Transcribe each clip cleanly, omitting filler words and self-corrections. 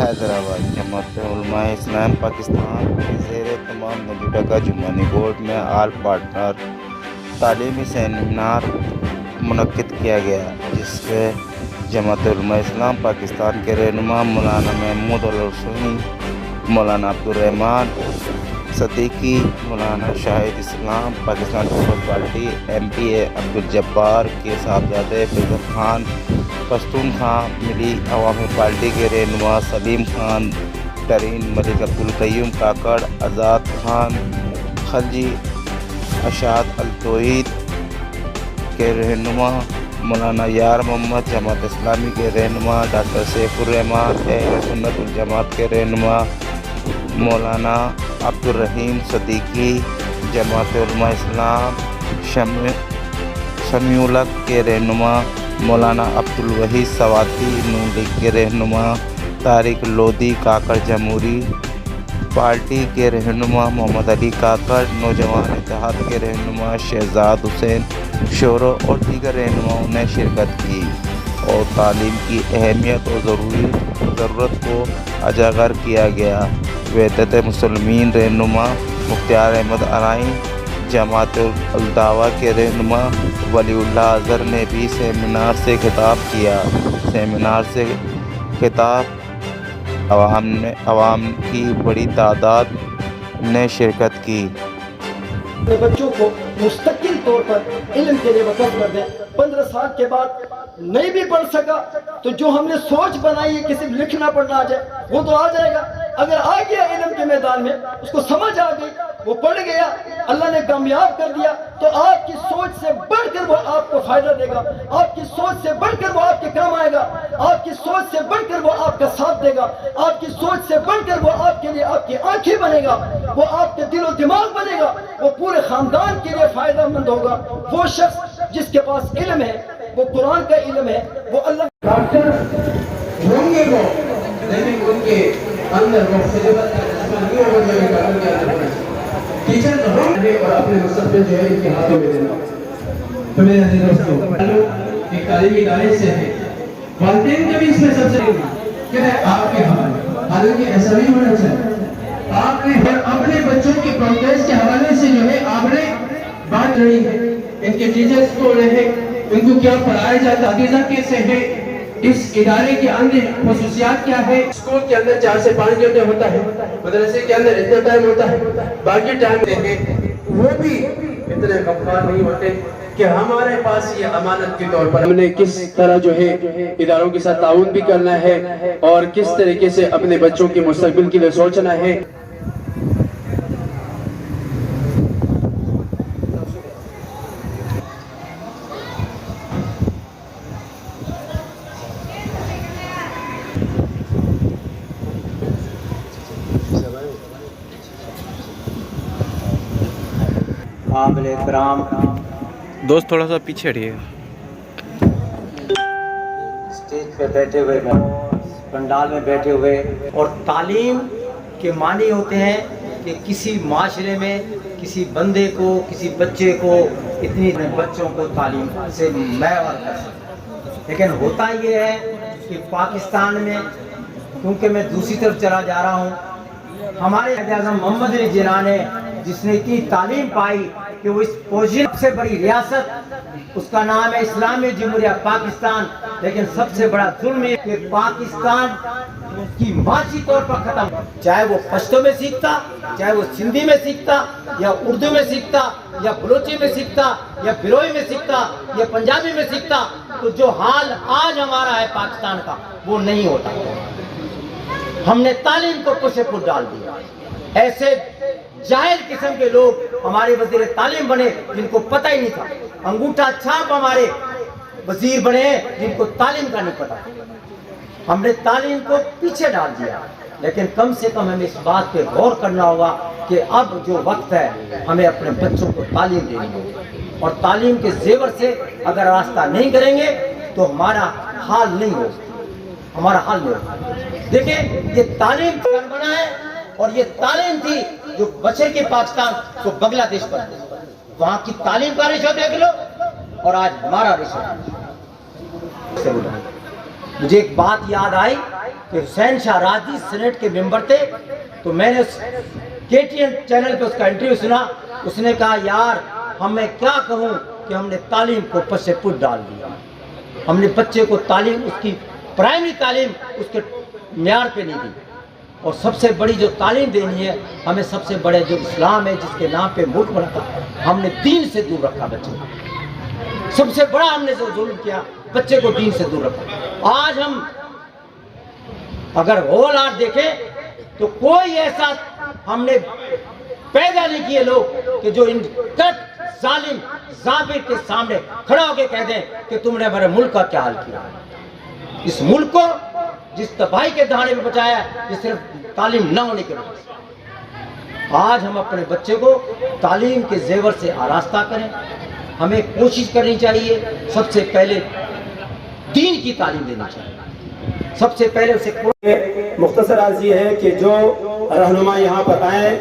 حیدرآباد جماعت علماء اسلام پاکستان کے زیر تمام موجودہ جمعانی بورڈ میں آل پارٹنر تعلیمی سیمینار منعقد کیا گیا، جس سے جماعت علماء اسلام پاکستان کے رہنما مولانا محمود الحسینی، مولانا Abdul Rahman Siddiqui, Maulana Shahid Islam, Pakistan Peoples Party MP Abdul Jabbar کے صاحبزادے فیضل خان پشتون خان، ملی عوامی پارٹی کے رہنما سلیم خان ٹرین، ملک عبدالقیوم کاکڑ، آزاد خان خلجی، اشاد التوحید کے رہنما مولانا یار محمد، جماعت اسلامی کے رہنما ڈاکٹر سیف الرحمان، اہل سنت الجماعت کے رہنما مولانا عبدالرحیم صدیقی، جماعت علماء اسلام سمیع الحق کے رہنما مولانا عبدالوحید سواتی، نون لیگ کے رہنما طارق لودھی کاکڑ، جمہوری پارٹی کے رہنما محمد علی کاکڑ، نوجوان اتحاد کے رہنما شہزاد حسین شورو اور دیگر رہنماؤں نے شرکت کی اور تعلیم کی اہمیت اور ضرورت کو اجاگر کیا گیا۔ وحدت مسلمین رہنما مختار احمد ارائیں، جماعت الدعوہ کے رہنما ولی اللہ اظہر نے بھی سیمینار سے خطاب کیا۔ سیمینار سے خطاب عوام کی بڑی تعداد نے شرکت کی۔ اپنے بچوں کو مستقل طور پر علم کے لیے وقف کر دیں۔ 15 سال کے بعد نہیں بھی پڑھ سکا تو جو ہم نے سوچ بنائی ہے کہ صرف لکھنا پڑھنا آ جائے، وہ تو آ جائے گا۔ اگر آ گیا علم کے میدان میں، اس کو سمجھ آ گئی، وہ پڑھ گیا، اللہ نے کامیاب کر دیا، تو آپ کی سوچ سے بڑھ کر وہ آپ کو فائدہ دے گا، آپ کی سوچ سے بڑھ کر وہ آپ کے کام آئے گا، آپ کی سوچ سے بڑھ کر وہ آپ کا ساتھ دے گا، آپ کی سوچ سے بڑھ کر وہ آپ کے لیے آپ کی آنکھیں بنے گا، وہ آپ کے دل و دماغ بنے گا، وہ پورے خاندان کے لیے فائدہ مند ہوگا۔ وہ شخص جس کے پاس علم ہے، وہ قرآن کا علم ہے، وہ اللہ ڈاکٹر ہوں گے، وہ لیکن ان کے اندر وہ خدمت کا جسمانی اور روحانی کا ان کے اندر ہونا چاہیے۔ ٹیچر تو ہم ہیں اور اپنے مستقبل جو ہے ان کے ہاتھوں میں دینا۔ تو میرے عزیز دوستو، ایک تعلیمی ادارے سے ہے، والدین کا بھی اس میں سب سے کہ آپ کے حوالے، حالانکہ ایسا نہیں ہونا چاہیے۔ آپ نے اپنے بچوں کے پروگریس کے حوالے سے جو ہے آپ نے بات رہی ہے، ان کے ٹیچرز کو رہے، ان کو کیا پڑھایا جاتا، عقیدہ کیسے ہے، اس ادارے کے اندر خصوصیات کیا ہے۔ اسکول کے اندر 4 سے 5 گھنٹے ہوتا ہے، مدرسے کے اندر اتنا ٹائم ہوتا ہے، باقی ٹائم دیکھیں وہ بھی اتنے غمخوار نہیں ہوتے کہ ہمارے پاس یہ امانت کے طور پر ہم نے کس طرح جو ہے اداروں کے ساتھ تعاون بھی کرنا ہے اور کس طریقے سے اپنے بچوں کے مستقبل کے لیے سوچنا ہے۔ قابل احترام دوست تھوڑا سا پیچھے ہٹیے۔ اسٹیج پہ بیٹھے ہوئے، پنڈال میں بیٹھے ہوئے، اور تعلیم کے معنی ہوتے ہیں کہ کسی معاشرے میں کسی بندے کو، کسی بچے کو، اتنی بچوں کو تعلیم سے معیار کر سکے۔ لیکن ہوتا یہ ہے کہ پاکستان میں، کیونکہ میں دوسری طرف چلا جا رہا ہوں، ہمارے قائد اعظم محمد علی جناح نے جس نے اتنی تعلیم پائی کہ وہ اس پوزیشن سے بڑی ریاست، اس کا نام ہے اسلامی جمہوریہ پاکستان، لیکن سب سے بڑا ظلم ہے کہ پاکستان کی معاشی طور پر ختم، چاہے وہ پشتو میں سیکھتا، چاہے وہ سندھی میں سیکھتا، یا اردو میں سیکھتا، یا بلوچی میں سیکھتا، یا بلوئی میں سیکھتا، یا پنجابی میں سیکھتا، تو جو حال آج ہمارا ہے پاکستان کا وہ نہیں ہوتا۔ ہم نے تعلیم کو پشے پر ڈال دیا۔ ایسے جاہل قسم کے لوگ ہمارے وزیر تعلیم بنے جن کو پتہ ہی نہیں تھا، انگوٹھا چھاپ ہمارے وزیر بنے جن کو تعلیم کا نہیں پتا۔ ہم نے تعلیم کو پیچھے ڈال دیا، لیکن کم سے کم ہمیں اس بات پہ غور کرنا ہوگا کہ اب جو وقت ہے ہمیں اپنے بچوں کو تعلیم دینی ہوگی، اور تعلیم کے زیور سے اگر راستہ نہیں کریں گے تو ہمارا حال نہیں ہوگا، ہمارا حال نہیں ہوگا۔ دیکھیں، یہ تعلیم بنا ہے، اور یہ تعلیم تھی جو بچے کے پاکستان کو بنگلہ دیش پر، وہاں کی تعلیم کا ریشو دیکھ لو اور آج ہمارا ریشو۔ مجھے ایک بات یاد آئی کہ حسین شاہ راضی سینٹ کے ممبر تھے، تو میں نے KTN چینل پہ اس کا انٹرویو سنا. اس نے کہا یار ہمیں کیا کہوں کہ ہم نے تعلیم کو پس سے پٹ ڈال دیا. ہم نے بچے کو تعلیم، اس کی پرائمری تعلیم اس کے معیار پہ نہیں دی. اور سب سے بڑی جو تعلیم دینی ہے ہمیں، سب سے بڑے جو اسلام ہے جس کے نام پہ ملک بنا تھا، ہم نے دین سے دور رکھا بچے کو. سب سے بڑا ہم نے جو ظلم کیا بچے کو دین سے دور رکھا. آج ہم اگر ہول آر دیکھیں تو کوئی ایسا ہم نے پیدا نہیں کیے لوگ کہ جو ان کٹ ظالم ضابط کے سامنے کھڑا ہو کے کہہ دیں کہ تم نے ہمارے ملک کا کیا حال کیا. اس ملک کو جس تباہی کے دہانے میں بچایا یہ صرف تعلیم نہ ہونے کی وجہ سے. آج ہم اپنے بچے کو تعلیم کے زیور سے آراستہ کریں. ہمیں کوشش کرنی چاہیے سب سے پہلے دین کی تعلیم دینا چاہیے. سب سے پہلے اسے مختصر عرض یہ ہے کہ جو رہنما یہاں پر آئیں،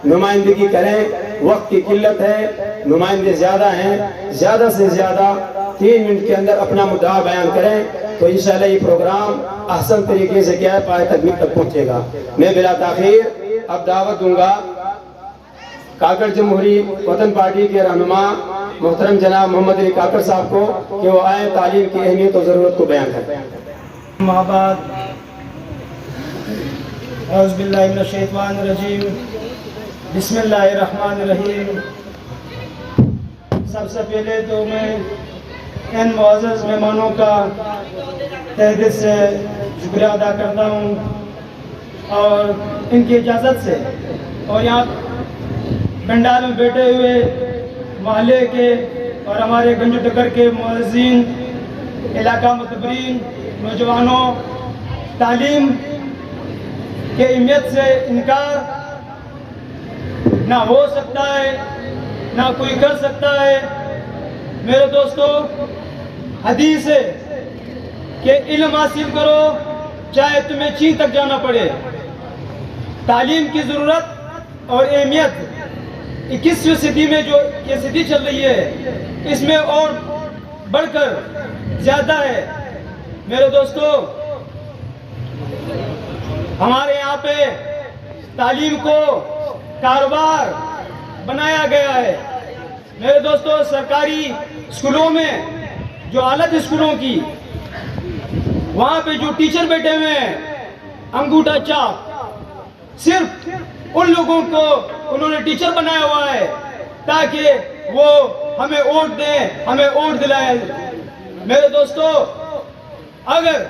نمائندگی کریں. وقت کی قلت ہے، نمائندے زیادہ ہیں، زیادہ سے زیادہ 3 منٹ کے اندر اپنا مدعا بیان کریں تو انشاءاللہ یہ پروگرام احسن طریقے سے کیا ہے پائے تکمیل تک پہنچے گا. میں بلا تاخیر اب دعوت دوں گا کاکڑ جمہوری وطن پارٹی کے رہنما محترم جناب محمد علی کاکڑ صاحب کو کہ وہ آئیں تعلیم کی اہمیت اور ضرورت کو بیان کریں. اما بعد اعوذ باللہ من الشیطان الرجیم بسم اللہ الرحمن الرحیم. سب سے پہلے تو میں ان معزز مہمانوں کا تہہ دل سے شکریہ ادا کرتا ہوں اور ان کی اجازت سے اور یہاں بنڈال میں بیٹھے ہوئے محلے کے اور ہمارے گنج ٹکر کے معززین، علاقہ متبرین، نوجوانوں، تعلیم کے اہمیت سے انکار نہ ہو سکتا ہے نہ کوئی کر سکتا ہے. میرے دوستو، حدیث ہے کہ علم حاصل کرو چاہے تمہیں چین تک جانا پڑے. تعلیم کی ضرورت اور اہمیت 21ویں صدی میں جو یہ صدی چل رہی ہے اس میں اور بڑھ کر زیادہ ہے. میرے دوستو، ہمارے یہاں پہ تعلیم کو کاروبار بنایا گیا ہے. میرے دوستو، سرکاری اسکولوں میں جو حالت اسکولوں کی، وہاں پہ جو ٹیچر بیٹھے ہوئے ہیں انگوٹھا چاپ، صرف ان لوگوں کو انہوں نے ٹیچر بنایا ہوا ہے تاکہ وہ ہمیں ووٹ دیں، ہمیں ووٹ دلائیں. میرے دوستو، اگر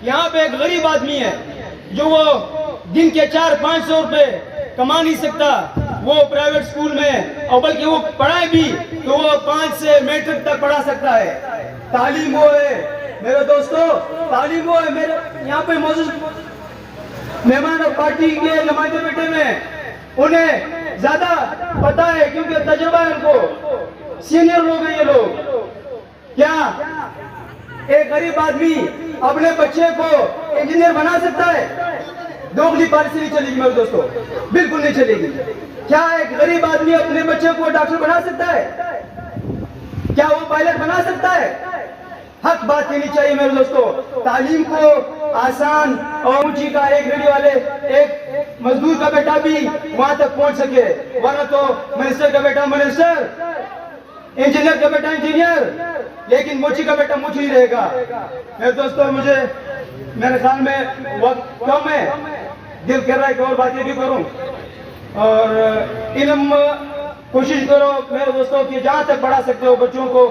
یہاں پہ ایک غریب آدمی ہے جو وہ دن کے 400-500 روپے کما نہیں سکتا، وہ پرائیویٹ سکول میں، اور بلکہ وہ پڑھائے بھی تو وہ 5 سے میٹرک تک پڑھا سکتا ہے. تعلیم وہ ہے میرے دوستو، تعلیم وہ ہے. میرے یہاں پہ موجود مہمان اور پارٹی کے نمائندے بیٹھے میں انہیں زیادہ پتا ہے کیونکہ تجربہ ہے ان کو، سینئر لوگ ہیں یہ لوگ. کیا ایک غریب آدمی اپنے بچے کو انجینئر بنا سکتا ہے؟ دوگلی پالیسی نہیں چلے گی میرے دوستو، بالکل نہیں چلے گی. کیا ایک غریب آدمی اپنے بچے کو ڈاکٹر بنا سکتا ہے؟ کیا وہ پائلٹ بنا سکتا ہے؟ حق بات کہنی چاہیے میرے دوستو. تعلیم کو آسان اور اونچی کا ایک ریڈیو والے، ایک مزدور کا بیٹا بھی وہاں تک پہنچ سکے، ورنہ تو منسٹر کا بیٹا منسٹر، انجینئر کا بیٹا انجینئر، لیکن موچی کا بیٹا موچی ہی رہے گا. میرے دوستو، مجھے میرے خیال میں وقت کم ہے، دل کر رہا ہے کہ اور باتیں بھی کروں. اور علم کوشش کرو میرے دوستوں کہ جہاں تک پڑھا سکتے ہو بچوں کو،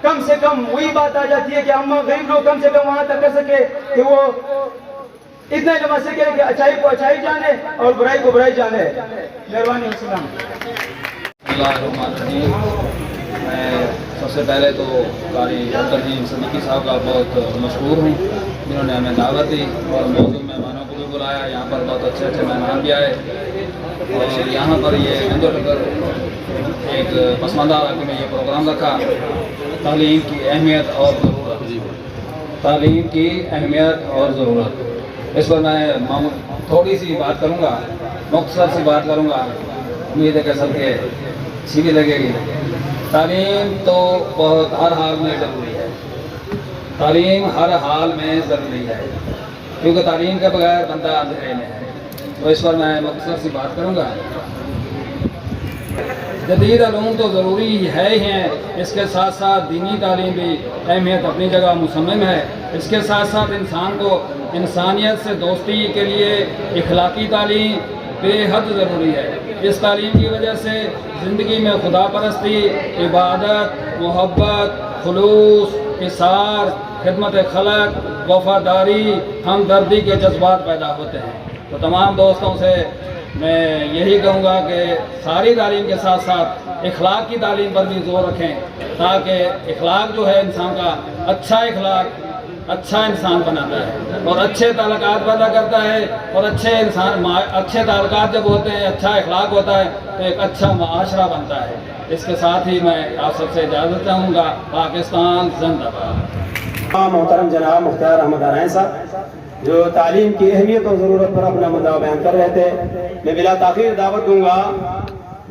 کم سے کم وہی بات آ جاتی ہے کہ ہم غریب لوگ کم سے کم وہاں تک کر سکے کہ وہ اتنا علم حاصل کرے کہ اچھائی کو اچھائی جانے اور برائی کو برائی جانے. مہربانی. السلام. میں سب سے پہلے تو قاری عبدالرحیم صدیقی صاحب کا بہت مشکور ہوں جنہوں نے ہمیں دعوت دی اور موضوع مہمانوں کو بھی بلایا. یہاں پر بہت اچھے اچھے مہمان بھی آئے اور یہاں پر یہ ایک پسماندہ علاقے میں یہ پروگرام رکھا، تعلیم کی اہمیت اور ضرورت. تعلیم کی اہمیت اور ضرورت، اس پر میں تھوڑی سی بات کروں گا، مختصر سی بات کروں گا. امید ہے کہ سب کے اچھی بھی لگے گی. تعلیم تو بہت ہر حال میں ضروری ہے، تعلیم ہر حال میں ضروری ہے کیونکہ تعلیم کے بغیر بندہ اندھیرے میں ہے. تو اس پر میں مختصر سی بات کروں گا. جدید علوم تو ضروری ہے ہی ہیں، اس کے ساتھ ساتھ دینی تعلیم بھی اہمیت اپنی جگہ مصمم ہے. اس کے ساتھ ساتھ انسان کو انسانیت سے دوستی کے لیے اخلاقی تعلیم بے حد ضروری ہے. اس تعلیم کی وجہ سے زندگی میں خدا پرستی، عبادت، محبت، خلوص، اثار، خدمت خلق، وفاداری، ہمدردی کے جذبات پیدا ہوتے ہیں. تو تمام دوستوں سے میں یہی کہوں گا کہ ساری تعلیم کے ساتھ ساتھ اخلاق کی تعلیم پر بھی زور رکھیں، تاکہ اخلاق جو ہے انسان کا اچھا اخلاق اچھا انسان بناتا ہے اور اچھے تعلقات پیدا کرتا ہے. اور اچھے تعلقات جب ہوتے ہیں، اچھا اخلاق ہوتا ہے تو ایک اچھا معاشرہ بنتا ہے. اس کے ساتھ ہی میں آپ سب سے اجازت چاہوں گا. پاکستان زندہ باد. محترم جناب مختار احمد ارائیں صاحب جو تعلیم کی اہمیت اور ضرورت پر اپنا مدعا بیان کر رہے تھے، میں بلا تاخیر دعوت دوں گا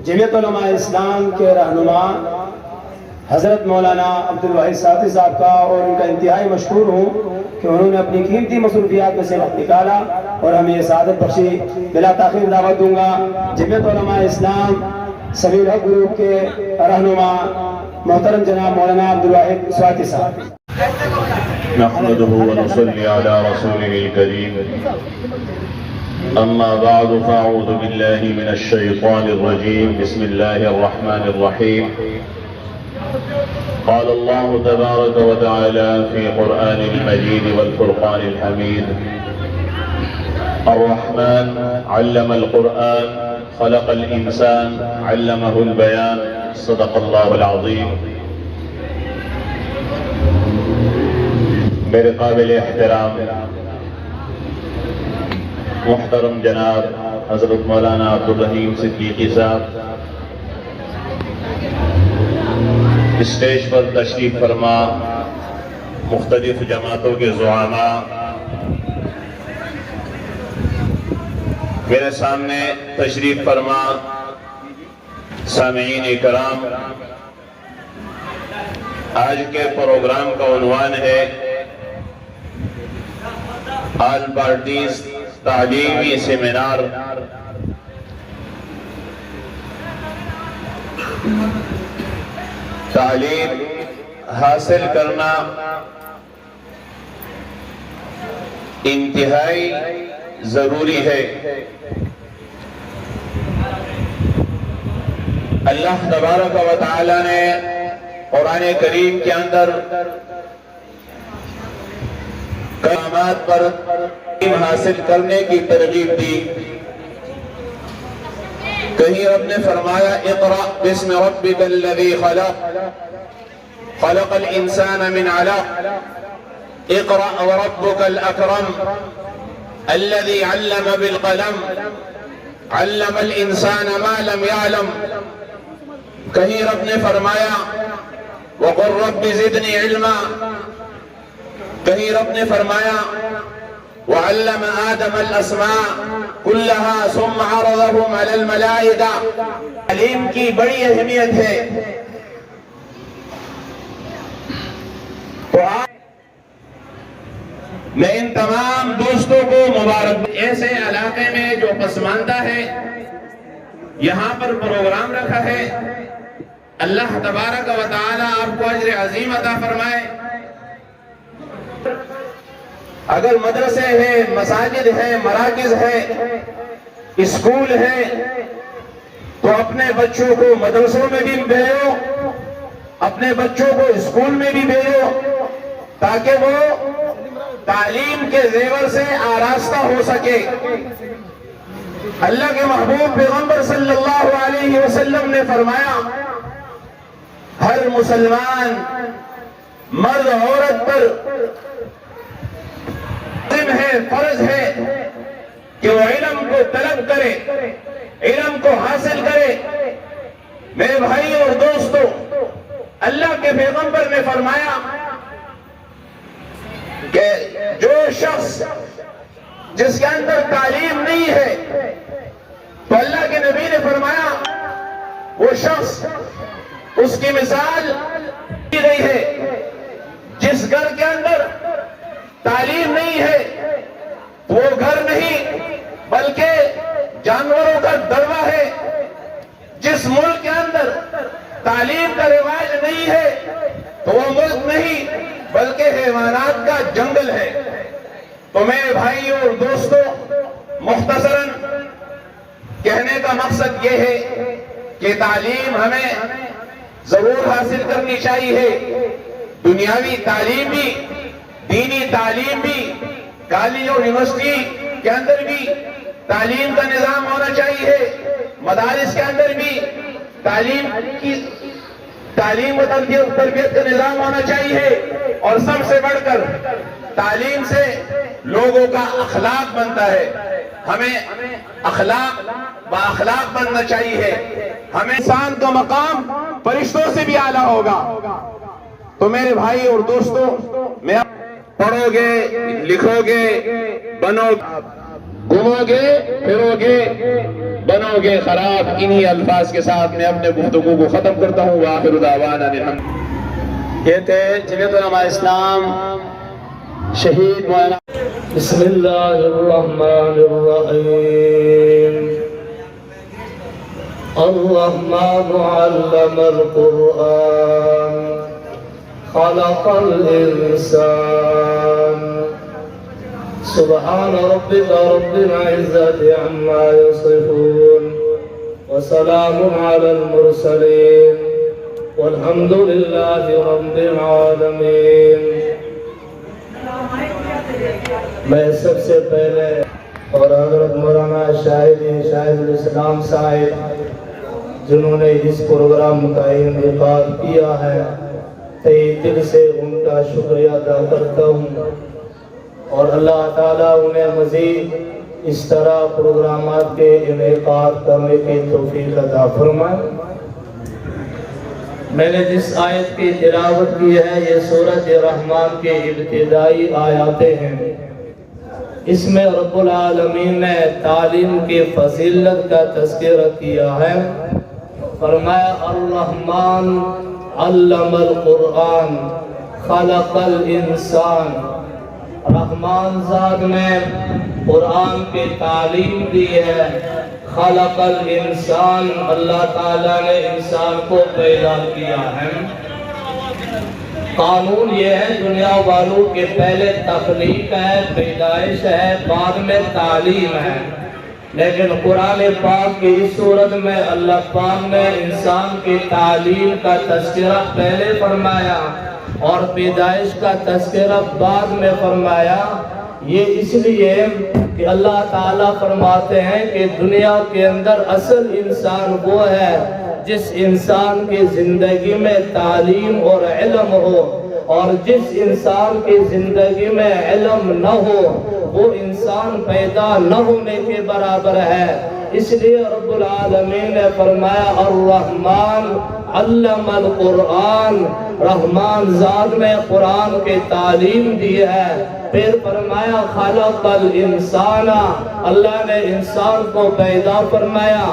جمعیت علماء اسلام کے رہنما حضرت مولانا عبدالواحد صافی صاحب کا، اور ان کا انتہائی مشکور ہوں کہ انہوں نے اپنی قیمتی مصروفیات میں سے وقت نکالا اور ہمیں یہ سعادت بخشی. بلا تاخیر دعوت دوں گا جمعیت علماء اسلام سبیل حق گروپ کے رہنما محترم جناب مولانا عبدالواحد صافی صاحب. نحمده ونصلي على رسوله الكريم أما بعد فأعوذ بالله من الشيطان الرجيم بسم الله الرحمن الرحيم. قال الله تبارك وتعالى في قرآن المجيد والفرقان الحميد الرحمن علم القرآن خلق الإنسان علمه البيان صدق الله العظيم. میرے قابل احترام محترم جناب حضرت مولانا عبدالرحیم صدیقی صاحب، اسٹیج پر تشریف فرما مختلف جماعتوں کے زعماء، میرے سامنے تشریف فرما سامعین کرام، آج کے پروگرام کا عنوان ہے آل پارٹیز تعلیمی سیمینار. تعلیم حاصل کرنا انتہائی ضروری ہے. اللہ تبارک و تعالی نے قرآن کریم کے اندر کلمات پر علم حاصل کرنے کی ترغیب دی. کہیں رب نے فرمایا اقرأ باسم ربک الذی خلق خلق الانسان من علق اقرأ وربک الاکرم الذی علم بالقلم علم الانسان ما لم يعلم. کہیں رب نے فرمایا وقل رب زدنی علما. کہیں رب نے فرمایا وعلم آدم الاسماء كلها ثم عرضهم على الملائكة. تعلیم کی بڑی اہمیت ہے. تو میں ان تمام دوستوں کو مبارک. ایسے علاقے میں جو پسماندہ ہے یہاں پر پروگرام رکھا ہے، اللہ تبارک و تعالی آپ کو اجر عظیم عطا فرمائے. اگر مدرسے ہیں، مساجد ہیں، مراکز ہیں، اسکول ہیں تو اپنے بچوں کو مدرسوں میں بھی بھیجو، اپنے بچوں کو اسکول میں بھی بھیجو تاکہ وہ تعلیم کے زیور سے آراستہ ہو سکے. اللہ کے محبوب پیغمبر صلی اللہ علیہ وسلم نے فرمایا ہر مسلمان مرد عورت پر فرض ہے کہ وہ علم کو طلب کرے، علم کو حاصل کرے. میرے بھائی اور دوستو، اللہ کے پیغمبر نے فرمایا کہ جو شخص جس کے اندر تعلیم نہیں ہے تو اللہ کے نبی نے فرمایا وہ شخص اس کی مثال دی گئی ہے. جس گھر کے اندر تعلیم نہیں ہے وہ گھر نہیں بلکہ جانوروں کا دربہ ہے. جس ملک کے اندر تعلیم کا رواج نہیں ہے تو وہ ملک نہیں بلکہ حیوانات کا جنگل ہے. تو میرے بھائیوں اور دوستوں، مختصراً کہنے کا مقصد یہ ہے کہ تعلیم ہمیں ضرور حاصل کرنی چاہیے. دنیاوی تعلیم بھی، دینی تعلیم بھی، کالج اور یونیورسٹی کے اندر بھی تعلیم کا نظام ہونا چاہیے. مدارس کے اندر بھی تعلیم و تربیت کا نظام ہونا چاہیے. اور سب سے بڑھ کر تعلیم سے لوگوں کا اخلاق بنتا ہے. ہمیں باخلاق بننا چاہیے. ہمیں انسان کا مقام فرشتوں سے بھی اعلیٰ ہوگا. تو میرے بھائی اور دوستوں، میں پڑھو گے، لکھو گے، بنو گھومو گے، پھرو گے، بنو گے خراب. انہی الفاظ کے ساتھ میں اپنے گفتگو کو ختم کرتا ہوں. وآخر دعوانا الحمد. یہ تھے جمعیت علماء اسلام شہید مولانا. بسم اللہ الرحمن الرحیم. الرحمن علم القرآن خلق الإنسان. سبحان ربك رب العزة عما يصفون وسلام على المرسلين والحمد لله رب العالمين. میں سب سے پہلے اور حضرت مولانا شاہد الاسلام صاحب جنہوں نے اس پروگرام کا انعقاد کیا ہے، تہہ دل سے ان کا شکریہ ادا کرتا ہوں. اور اللہ تعالیٰ انہیں مزید اس طرح پروگرامات کے انعقاد کرنے کی توفیق عطا فرمائے. میں نے جس آیت کی تلاوت کی ہے یہ سورۃ الرحمن کے ابتدائی آیاتیں ہیں. اس میں رب العالمین نے تعلیم کی فضیلت کا تذکرہ کیا ہے. فرمایا الرحمن علم القرآن خلق الانسان. رحمان ذات نے قرآن کی تعلیم دی ہے. خلق الانسان، اللہ تعالیٰ نے انسان کو پیدا کیا ہے. قانون یہ ہے دنیا والوں کے پہلے تخلیق ہے، پیدائش ہے، بعد میں تعلیم ہے. لیکن قرآن پاک کی اس صورت میں اللہ پاک نے انسان کی تعلیم کا تذکرہ پہلے فرمایا اور پیدائش کا تذکرہ بعد میں فرمایا. یہ اس لیے کہ اللہ تعالیٰ فرماتے ہیں کہ دنیا کے اندر اصل انسان وہ ہے جس انسان کی زندگی میں تعلیم اور علم ہو، اور جس انسان کی زندگی میں علم نہ ہو وہ انسان پیدا نہ ہونے کے برابر ہے. اس لیے رب العالمین نے فرمایا الرحمن علم القرآن. رحمان ذات نے قرآن کی تعلیم دی ہے. پھر فرمایا خلق الانسان، اللہ نے انسان کو پیدا فرمایا.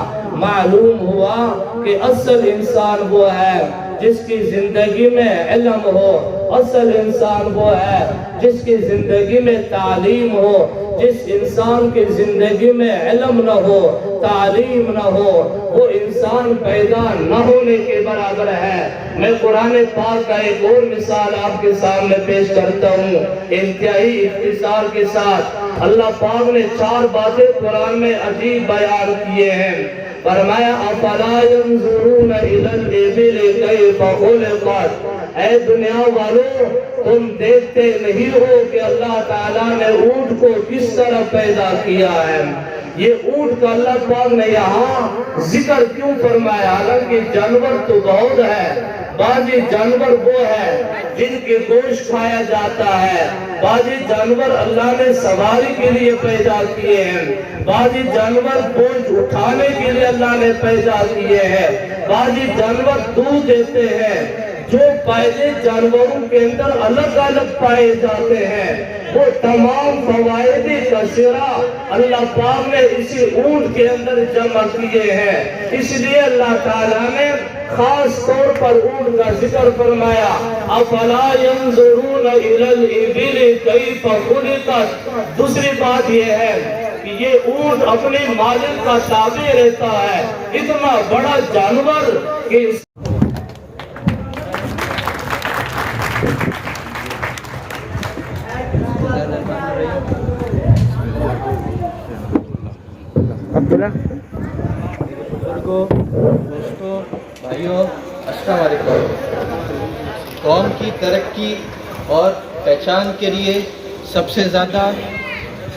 معلوم ہوا کہ اصل انسان وہ ہے جس کی زندگی میں علم ہو، اصل انسان وہ ہے جس کی زندگی میں تعلیم ہو. جس انسان کی زندگی میں علم نہ ہو، تعلیم نہ ہو، وہ انسان پیدا نہ ہونے کے برابر ہے. میں قرآن پاک کا ایک اور مثال آپ کے سامنے پیش کرتا ہوں انتہائی اختصار کے ساتھ. اللہ پاک نے 4 باتیں قرآن میں عجیب بیان کیے ہیں. فرمایا افلا ينظرون الى الابل كيف خلقت. اے دنیا والوں، تم دیکھتے نہیں ہو کہ اللہ تعالیٰ نے اونٹ کو کس طرح پیدا کیا ہے. یہ اونٹ کا اللہ پاک نے یہاں ذکر کیوں فرمایا؟ حالانکہ جانور تو بہت ہے. بعضی جانور وہ ہے جن کے گوشت کھایا جاتا ہے، بعضی جانور اللہ نے سواری کے لیے پیدا کیے ہیں، بعضی جانور بوجھ اٹھانے کے لیے اللہ نے پیدا کیے ہیں، بعضی جانور دودھ دیتے ہیں. جو فائدے جانوروں کے اندر الگ الگ پائے جاتے ہیں وہ تمام فوائد کا سرا اللہ پاک نے اسی اونٹ کے اندر جمع کیے ہیں. اس لیے اللہ تعالیٰ نے خاص طور پر اونٹ کا ذکر فرمایا. افلا ينظرون الى الابل كيف خلقت. دوسری بات یہ ہے کہ یہ اونٹ اپنے مالک کا تابع رہتا ہے. اتنا بڑا جانور کہ بزرگوں، دوستوں، بھائیوں، السلام علیکم. قوم کی ترقی اور پہچان کے لیے سب سے زیادہ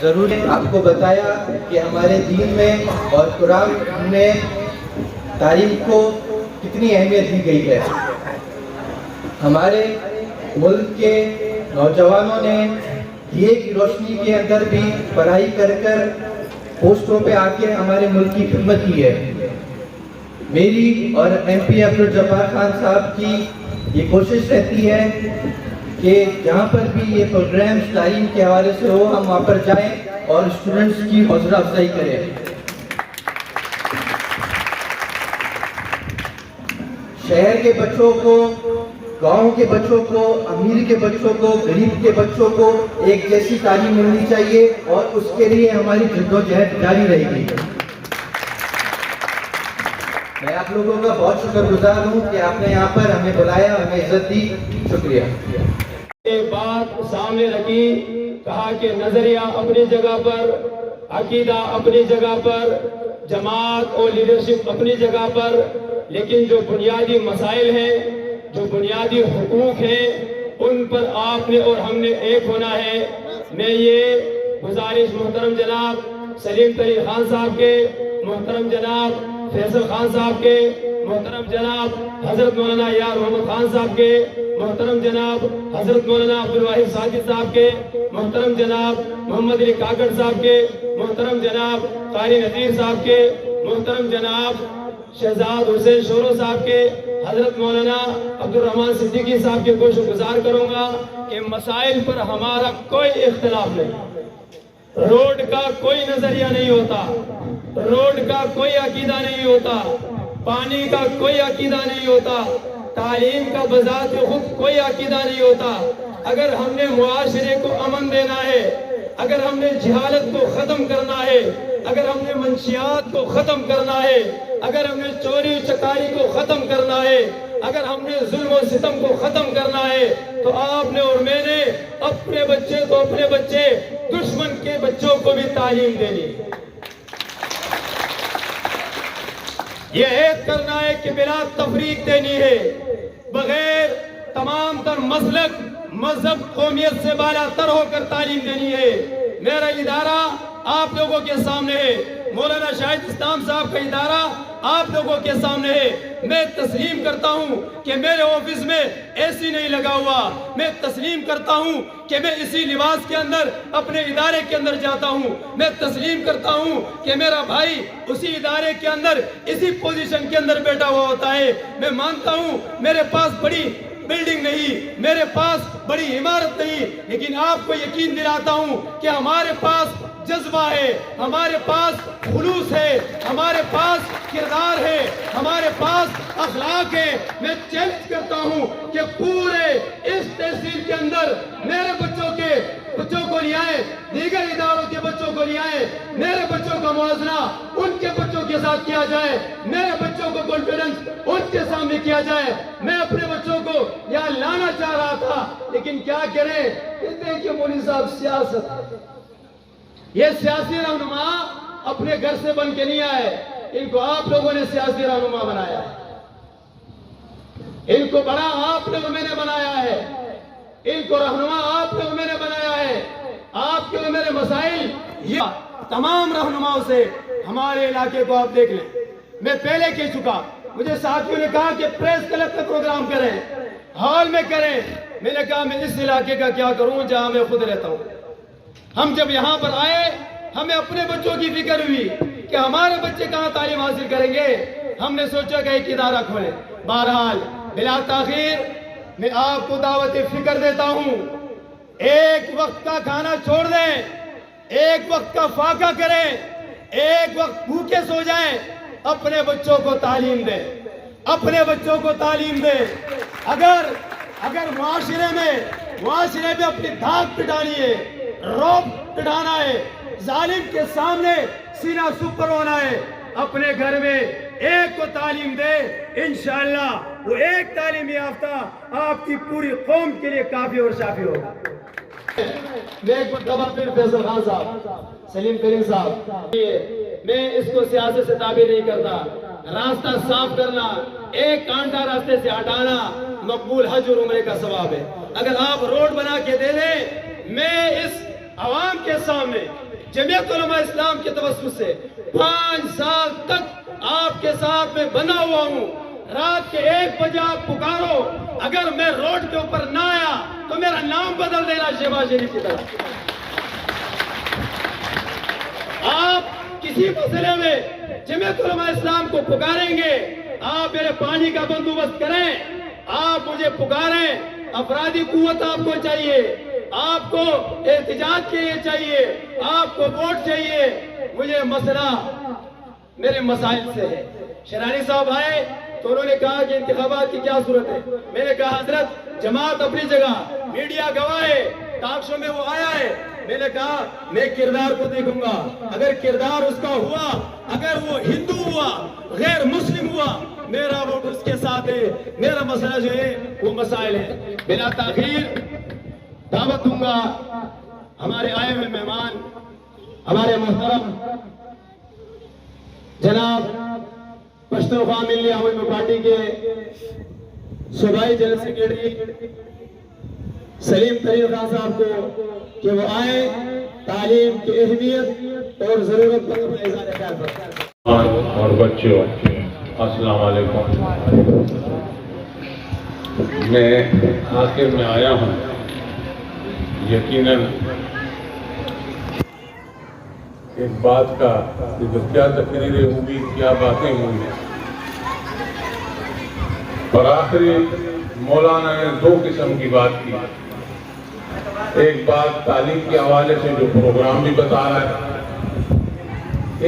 ضروری آپ کو بتایا کہ ہمارے دین میں اور قرآن میں تعلیم کو کتنی اہمیت دی گئی ہے. ہمارے ملک کے نوجوانوں نے دیے کی روشنی کے اندر بھی پڑھائی کر پوسٹوں پہ آ کے ہمارے ملک کی خدمت کی ہے. میری اور ایم پی عبدالجبار خان صاحب کی یہ کوشش رہتی ہے کہ جہاں پر بھی یہ پروگرامز تعلیم کے حوالے سے ہو ہم وہاں پر جائیں اور اسٹوڈنٹس کی حوصلہ افزائی کریں. شہر کے بچوں کو، گاؤں کے بچوں کو، امیر کے بچوں کو، غریب کے بچوں کو ایک جیسی تعلیم ملنی چاہیے اور اس کے لیے ہماری جدوجہد جاری رہے گی. میں آپ لوگوں کا بہت شکر گزار ہوں کہ آپ نے یہاں پر ہمیں بلایا، ہمیں عزت دی. شکریہ. ایک بات سامنے رکھی، کہا کہ نظریہ اپنی جگہ پر، عقیدہ اپنی جگہ پر، جماعت اور لیڈرشپ اپنی جگہ پر، لیکن جو بنیادی مسائل ہیں، جو بنیادی حقوق ہیں، ان پر آپ نے اور ہم نے ایک ہونا ہے. میں یہ گزارش محترم جناب سلیم ترین خان صاحب کے، محترم جناب فیصل خان صاحب کے، محترم جناب حضرت مولانا یار محمد خان صاحب کے، محترم جناب حضرت مولانا عبدالواحد ساجد صاحب کے، محترم جناب محمد علی کاکڑ صاحب کے، محترم جناب قاری نذیر صاحب کے، محترم جناب شہزاد حسین شورو صاحب کے، حضرت مولانا عبدالرحمن صدیقی صاحب کے کوشش گزار کروں گا کہ مسائل پر ہمارا کوئی اختلاف نہیں. روڈ کا کوئی نظریہ نہیں ہوتا، روڈ کا کوئی عقیدہ نہیں ہوتا، پانی کا کوئی عقیدہ نہیں ہوتا، تعلیم کا بذات خود کوئی عقیدہ نہیں ہوتا. اگر ہم نے معاشرے کو امن دینا ہے، اگر ہم نے جہالت کو ختم کرنا ہے، اگر ہم نے منشیات کو ختم کرنا ہے، اگر ہم نے چوری چکاری کو ختم کرنا ہے، اگر ہم نے ظلم و ستم کو ختم کرنا ہے، تو آپ نے اور میں نے اپنے بچے کو، اپنے بچے دشمن کے بچوں کو بھی تعلیم دینی. یہ عہد کرنا ہے کہ بلا تفریق دینی ہے، بغیر تمام تر مسلک، مذہب، قومیت سے بالا تر ہو کر تعلیم دینی ہے. میرا ادارہ آپ لوگوں کے سامنے ہے، مولانا شاہد اسلام صاحب کا ادارہ آپ لوگوں کے سامنے ہے. میں تسلیم کرتا ہوں کہ میرے آفس میں اے سی نہیں لگا ہوا، میں تسلیم کرتا ہوں کہ میں اسی لباس کے اندر اپنے ادارے کے اندر جاتا ہوں، میں تسلیم کرتا ہوں کہ میرا بھائی اسی ادارے کے اندر اسی پوزیشن کے اندر بیٹھا ہوا ہوتا ہے. میں مانتا ہوں میرے پاس بڑی بلڈنگ نہیں، میرے پاس بڑی عمارت نہیں، لیکن آپ کو یقین دلاتا ہوں کہ ہمارے پاس جذبہ ہے، ہمارے پاس خلوص ہے، ہمارے پاس کردار ہے، ہمارے پاس اخلاق ہے. میں چیلنج کرتا ہوں کہ پورے اس تحصیل کے اندر میرے بچوں کو لے آئے، دیگر اداروں کے بچوں کو لے آئے، میرے بچوں کا موازنہ ان کے بچوں کے ساتھ کیا جائے، میرے بچوں کو کانفیڈنس ان کے سامنے کیا جائے. میں اپنے بچوں کو یہاں لانا چاہ رہا تھا، لیکن کیا کریں، کہتے ہیں کہ مولوی صاحب سیاست، یہ سیاسی رہنما اپنے گھر سے بن کے نہیں آئے، ان کو آپ لوگوں نے سیاسی رہنما بنایا ہے، ان کو بڑا آپ لوگوں میں نے بنایا ہے، ان کو رہنما آپ لوگوں میں نے بنایا ہے. آپ کے میرے مسائل یہ تمام رہنماؤں سے ہمارے علاقے کو آپ دیکھ لیں. میں پہلے کہہ چکا، مجھے ساتھیوں نے کہا کہ پریس کلب کا پروگرام کریں، ہال میں کریں. میں نے کہا میں اس علاقے کا کیا کروں جہاں میں خود رہتا ہوں. ہم جب یہاں پر آئے ہمیں اپنے بچوں کی فکر ہوئی کہ ہمارے بچے کہاں تعلیم حاصل کریں گے. ہم نے سوچا کہ ایک ادارہ کھولیں. بہرحال بلا تاخیر میں آپ کو دعوت فکر دیتا ہوں، ایک وقت کا کھانا چھوڑ دیں، ایک وقت کا فاقہ کریں، ایک وقت بھوکے سو جائیں، اپنے بچوں کو تعلیم دیں. اپنے بچوں کو تعلیم دے. اگر معاشرے میں اپنی دھاک پٹانی ہے, روب پٹانا ہے, ظالم کے سامنے سینہ سپر ہونا ہے, اپنے گھر میں ایک کو تعلیم دے, انشاءاللہ وہ ایک تعلیم یافتہ آپ کی پوری قوم کے لیے کافی اور شافی ہوگا. میں ایک مرتبہ پھر فیصل خان صاحب, سلیم کریم صاحب, میں اس کو سیاست سے تعبیر نہیں کرتا. راستہ صاف کرنا, ایک کانٹا راستے سے ہٹانا مقبول حج اور عمرے کا ثواب ہے. اگر آپ روڈ بنا کے دے دیں, میں اس عوام کے سامنے جمعیت علماء اسلام کے توسط سے 5 سال تک آپ کے ساتھ میں بنا ہوا ہوں. رات کے 1 بجے آپ پکارو, اگر میں روڈ کے اوپر نہ آیا تو میرا نام بدل دینا شہباز شریف کی طرح. آپ کسی مسئلے میں جمعیت علماء اسلام کو پکاریں گے, آپ میرے پانی کا بندوبست کریں, آپ مجھے پکاریں, افرادی قوت آپ کو چاہیے, آپ کو احتجاج کے لیے چاہیے, آپ کو ووٹ چاہیے, مجھے مسئلہ میرے مسائل سے ہے. شرانی صاحب آئے تو انہوں نے کہا کہ انتخابات کی کیا صورت ہے. میں نے کہا حضرت جماعت اپنی جگہ, میڈیا گواہ ہے, ٹاک شو میں وہ آیا ہے. میں نے کہا میں کردار کو دیکھوں گا, اگر کردار اس کا ہوا, اگر وہ ہندو ہوا, غیر مسلم ہوا, میرا ووٹ اس کے ساتھ ہے. میرا مسئلہ جو ہے وہ مسائل ہے. بلا تاخیر دعوت دوں گا ہمارے آئے ہوئے مہمان, ہمارے محترم جناب پشتونخوا ملی عوامی پارٹی کے صوبائی جنرل سیکرٹری سلیم کریم خان صاحب کو کہ وہ آئے, تعلیم کی اہمیت اور ضرورت پر اپنا اظہار خیال کریں. اور بچوں السلام علیکم. میں آخر میں آیا ہوں. یقیناً ایک بات کا کہ جو کیا تقریریں ہوگی, کیا باتیں ہوں گی, اور آخری مولانا نے 2 قسم کی بات کی. ایک بات تعلیم کے حوالے سے جو پروگرام بھی بتا رہا ہے,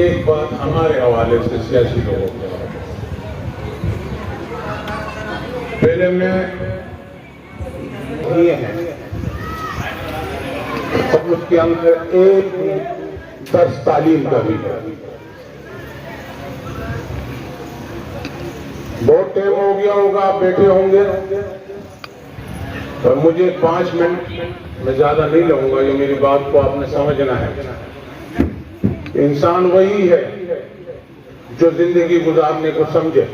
ایک بات ہمارے حوالے سے سیاسی لوگوں کے حوالے سے. پہلے میں یہ ہے اور اس کے اندر ایک درس تعلیم کا بھی ہے. بہت ٹائم ہو گیا ہوگا, آپ بیٹھے ہوں گے, اور مجھے 5 منٹ میں زیادہ نہیں لوں گا. یہ میری بات کو آپ نے سمجھنا ہے. انسان وہی ہے جو زندگی گزارنے کو سمجھے.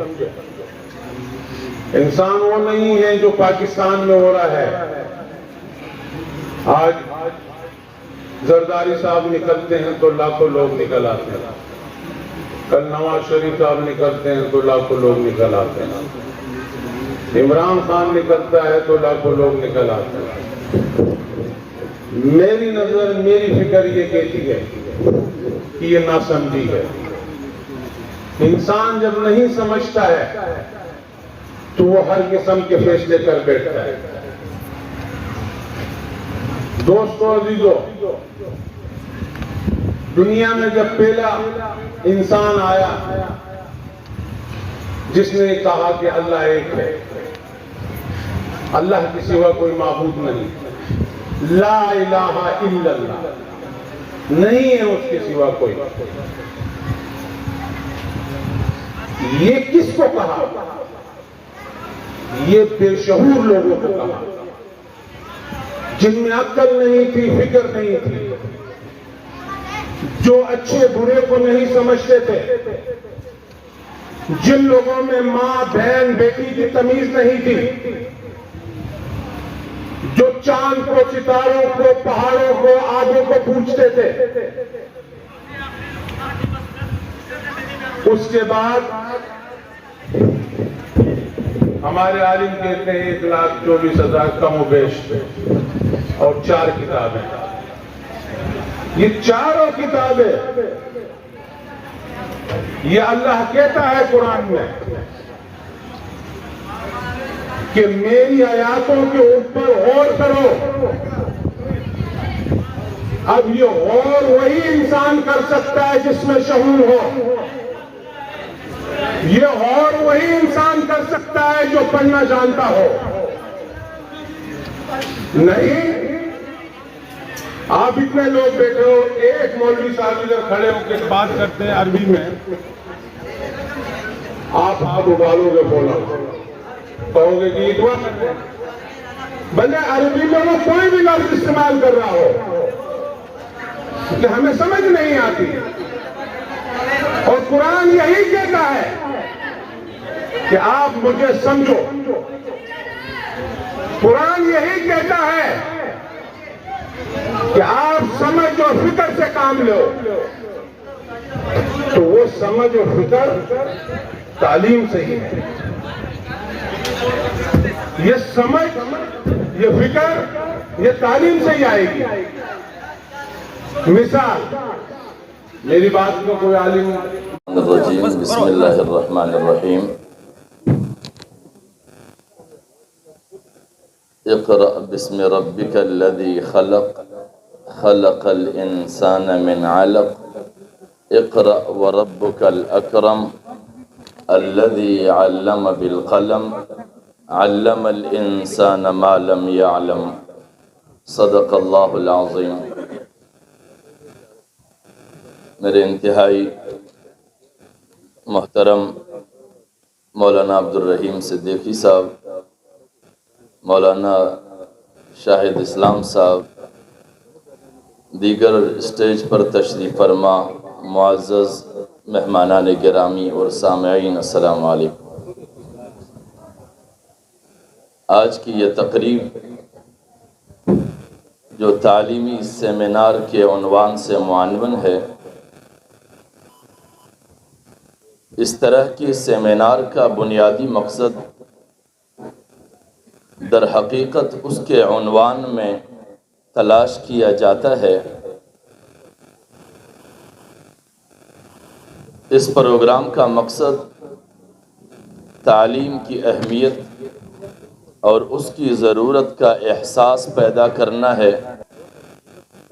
انسان وہ نہیں ہے جو پاکستان میں ہو رہا ہے. آج زرداری صاحب نکلتے ہیں تو لاکھوں لوگ نکل آتے ہیں, کل نواز شریف صاحب نکلتے ہیں تو لاکھوں لوگ نکل آتے ہیں, عمران خان نکلتا ہے تو لاکھوں لوگ نکل آتے ہیں. میری نظر, میری فکر یہ کہتی ہے کہ یہ ناسمجھی ہے. انسان جب نہیں سمجھتا ہے تو وہ ہر قسم کے فیصلے کر بیٹھتا ہے. دوستو عزیزو, دنیا میں جب پہلا انسان آیا جس نے کہا کہ اللہ ایک ہے, اللہ کے سوا کوئی معبود نہیں, لا الہ الا اللہ, نہیں ہے اس کے سوا کوئی. یہ کس کو کہا؟ یہ بے شعور لوگوں کو کہا, جن میں عقل نہیں تھی, فکر نہیں تھی, جو اچھے برے کو نہیں سمجھتے تھے, جن لوگوں میں ماں بہن بیٹی کی تمیز نہیں تھی, جو چاند کو, ستاروں کو, پہاڑوں کو, آگوں کو پوچھتے تھے. اس کے بعد ہمارے عالم کہتے ہیں 1,24,000 کم و بیش اور 4 کتابیں. یہ چاروں کتابیں یہ اللہ کہتا ہے قرآن میں کہ میری آیاتوں کے اوپر غور کرو. اب یہ غور وہی انسان کر سکتا ہے جس میں شعور ہو. یہ غور وہی انسان کر سکتا ہے جو پڑھنا جانتا ہو؟ نہیں. آپ اتنے لوگ بیٹھے ہو, ایک مولوی صاحب ادھر کھڑے ہو کے بات کرتے ہیں عربی میں, آپ ہاتھ اٹھالو گے, بولا کہو گے کہ یہ دعا کر رہے ہیں. بلے عربی میں وہ کوئی بھی لفظ استعمال کر رہا ہو کہ ہمیں سمجھ نہیں آتی, اور قرآن یہی کہتا ہے کہ آپ مجھے سمجھو. قرآن یہی کہتا ہے کہ آپ سمجھ اور فکر سے کام لو. تو وہ سمجھ اور فکر تعلیم سے ہی ہے. یہ سمجھ, یہ فکر, یہ تعلیم سے ہی آئے گی. مثال, میری بات کو کوئی عالم الرجیم بسم اللہ الرحمن الرحیم. اقرأ بسم ربک الذی خلق خلق الانسان من علق اقرأ وربک الاکرم الذی علم بالقلم علم الانسان ما لم يعلم صدق اللہ العظیم. میرے انتہائی محترم مولانا عبدالرحیم صدیقی صاحب, مولانا شاہد اسلام صاحب, دیگر اسٹیج پر تشریف فرما معزز مہمانان گرامی اور سامعین, السلام علیکم. آج کی یہ تقریب جو تعلیمی سیمینار کے عنوان سے معنون ہے, اس طرح کی سیمینار کا بنیادی مقصد در حقیقت اس کے عنوان میں تلاش کیا جاتا ہے. اس پروگرام کا مقصد تعلیم کی اہمیت اور اس کی ضرورت کا احساس پیدا کرنا ہے,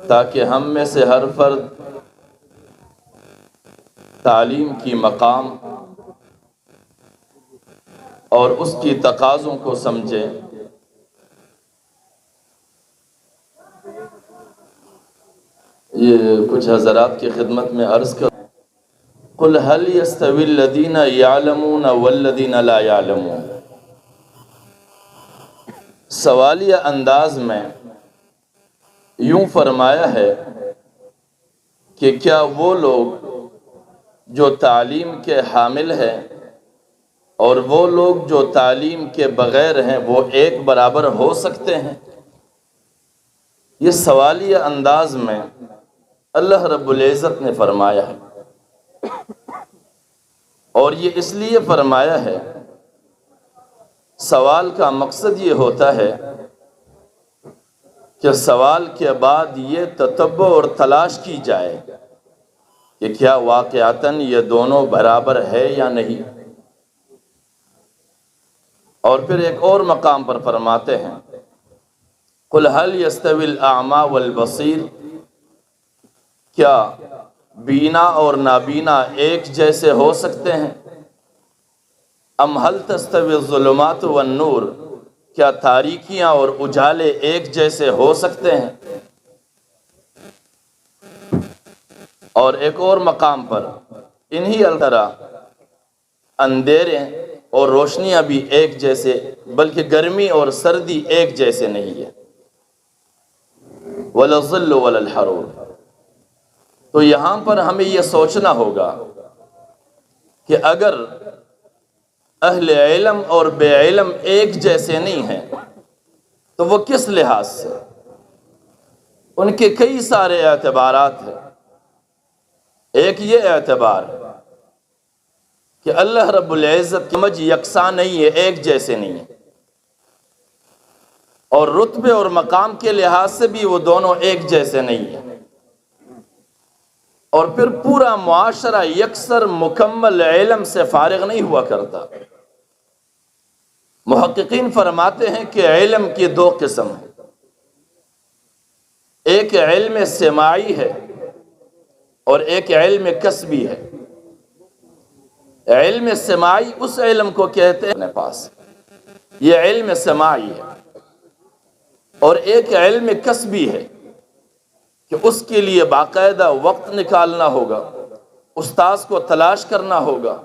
تاکہ ہم میں سے ہر فرد تعلیم کی مقام اور اس کی تقاضوں کو سمجھے. یہ کچھ حضرات کی خدمت میں عرض کروں. قل هل يستوي الذين يعلمون والذين لا يعلمون. سوالیہ انداز میں یوں فرمایا ہے کہ کیا وہ لوگ جو تعلیم کے حامل ہیں اور وہ لوگ جو تعلیم کے بغیر ہیں وہ ایک برابر ہو سکتے ہیں؟ یہ سوالیہ انداز میں اللہ رب العزت نے فرمایا ہے, اور یہ اس لیے فرمایا ہے, سوال کا مقصد یہ ہوتا ہے کہ سوال کے بعد یہ تتبع اور تلاش کی جائے کہ کیا واقعتاً یہ دونوں برابر ہے یا نہیں. اور پھر ایک اور مقام پر فرماتے ہیں قل هل يستوي الاعمى والبصير. کیا بینا اور نابینا ایک جیسے ہو سکتے ہیں؟ ام هل تستوي الظلمات والنور. کیا تاریکیاں اور اجالے ایک جیسے ہو سکتے ہیں؟ اور ایک اور مقام پر انہی طرح اندھیرے اور روشنیاں بھی ایک جیسے, بلکہ گرمی اور سردی ایک جیسے نہیں ہے. ولا الظل ولا الحرور. تو یہاں پر ہمیں یہ سوچنا ہوگا کہ اگر اہل علم اور بے علم ایک جیسے نہیں ہیں تو وہ کس لحاظ سے؟ ان کے کئی سارے اعتبارات ہیں. ایک یہ اعتبار کہ اللہ رب العزت کی سمجھ یکساں نہیں ہے, ایک جیسے نہیں ہے, اور رتبے اور مقام کے لحاظ سے بھی وہ دونوں ایک جیسے نہیں ہیں. اور پھر پورا معاشرہ یکسر مکمل علم سے فارغ نہیں ہوا کرتا. محققین فرماتے ہیں کہ علم کی دو قسم ہیں. ایک علم سماعی ہے اور ایک علم کسبی ہے. علم سماعی اس علم کو کہتے ہیں اپنے پاس، یہ علم سماعی ہے۔ اور ایک علم کسبی ہے کہ اس کے لیے باقاعدہ وقت نکالنا ہوگا، استاذ کو تلاش کرنا ہوگا،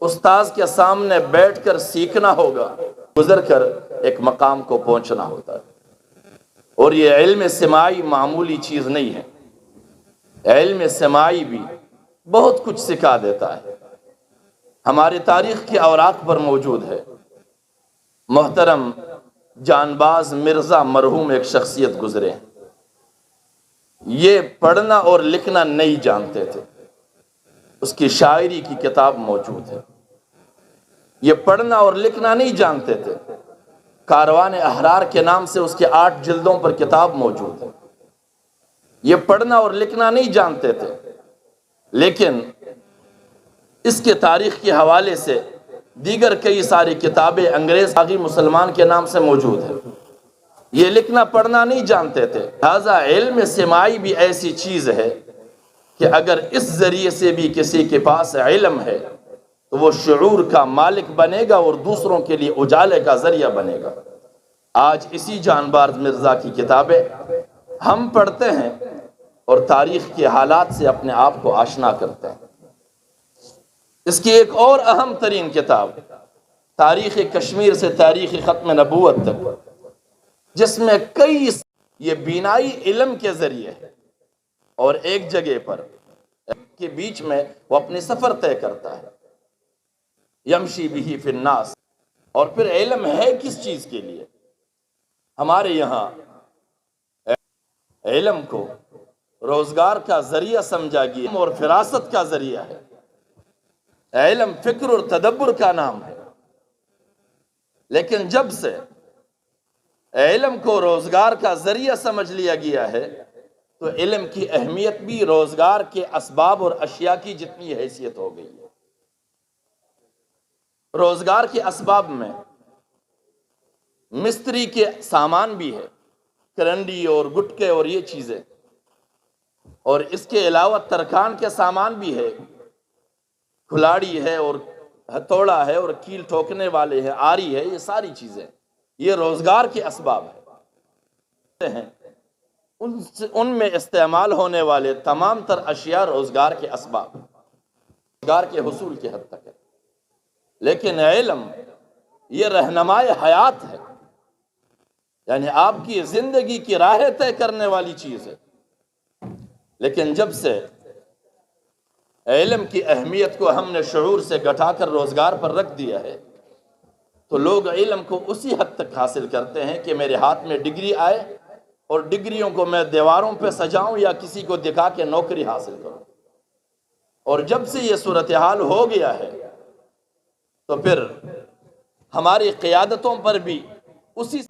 استاذ کے سامنے بیٹھ کر سیکھنا ہوگا، گزر کر ایک مقام کو پہنچنا ہوتا ہے۔ اور یہ علم سماعی معمولی چیز نہیں ہے، علم سماعی بھی بہت کچھ سکھا دیتا ہے۔ ہماری تاریخ کے اوراق پر موجود ہے، محترم جانباز مرزا مرحوم ایک شخصیت گزرے ہیں، یہ پڑھنا اور لکھنا نہیں جانتے تھے، اس کی شاعری کی کتاب موجود ہے۔ یہ پڑھنا اور لکھنا نہیں جانتے تھے، کاروان احرار کے نام سے اس کے 8 جلدوں پر کتاب موجود ہے۔ یہ پڑھنا اور لکھنا نہیں جانتے تھے، لیکن اس کے تاریخ کے حوالے سے دیگر کئی ساری کتابیں انگریز باغی مسلمان کے نام سے موجود ہیں۔ یہ لکھنا پڑھنا نہیں جانتے تھے، لہذا علم سماعی بھی ایسی چیز ہے کہ اگر اس ذریعے سے بھی کسی کے پاس علم ہے تو وہ شعور کا مالک بنے گا اور دوسروں کے لیے اجالے کا ذریعہ بنے گا۔ آج اسی جانباز مرزا کی کتابیں ہم پڑھتے ہیں اور تاریخ کے حالات سے اپنے آپ کو آشنا کرتے ہیں۔ اس کی ایک اور اہم ترین کتاب تاریخ کشمیر سے تاریخ ختم نبوت تک، جس میں کئی یہ بینائی علم کے ذریعے ہے، اور ایک جگہ پر کے بیچ میں وہ اپنی سفر طے کرتا ہے، یمشی بھی فی الناس۔ اور پھر علم ہے کس چیز کے لیے؟ ہمارے یہاں علم کو روزگار کا ذریعہ سمجھا گیا اور فراست کا ذریعہ ہے۔ علم فکر اور تدبر کا نام ہے، لیکن جب سے علم کو روزگار کا ذریعہ سمجھ لیا گیا ہے تو علم کی اہمیت بھی روزگار کے اسباب اور اشیاء کی جتنی حیثیت ہو گئی ہے۔ روزگار کے اسباب میں مستری کے سامان بھی ہے، کرنڈی اور گٹکے اور یہ چیزیں، اور اس کے علاوہ ترکان کے سامان بھی ہے، کھلاڑی ہے اور ہتھوڑا ہے اور کیل ٹھوکنے والے ہیں، آری ہے، یہ ساری چیزیں یہ روزگار کے اسباب ہیں۔ ان میں استعمال ہونے والے تمام تر اشیاء روزگار کے اسباب، روزگار کے حصول کے حد تک ہے۔ لیکن علم یہ رہنمائے حیات ہے، یعنی آپ کی زندگی کی راہ طے کرنے والی چیز ہے۔ لیکن جب سے علم کی اہمیت کو ہم نے شعور سے گھٹا کر روزگار پر رکھ دیا ہے تو لوگ علم کو اسی حد تک حاصل کرتے ہیں کہ میرے ہاتھ میں ڈگری آئے اور ڈگریوں کو میں دیواروں پہ سجاؤں یا کسی کو دکھا کے نوکری حاصل کروں۔ اور جب سے یہ صورتحال ہو گیا ہے تو پھر ہماری قیادتوں پر بھی اسی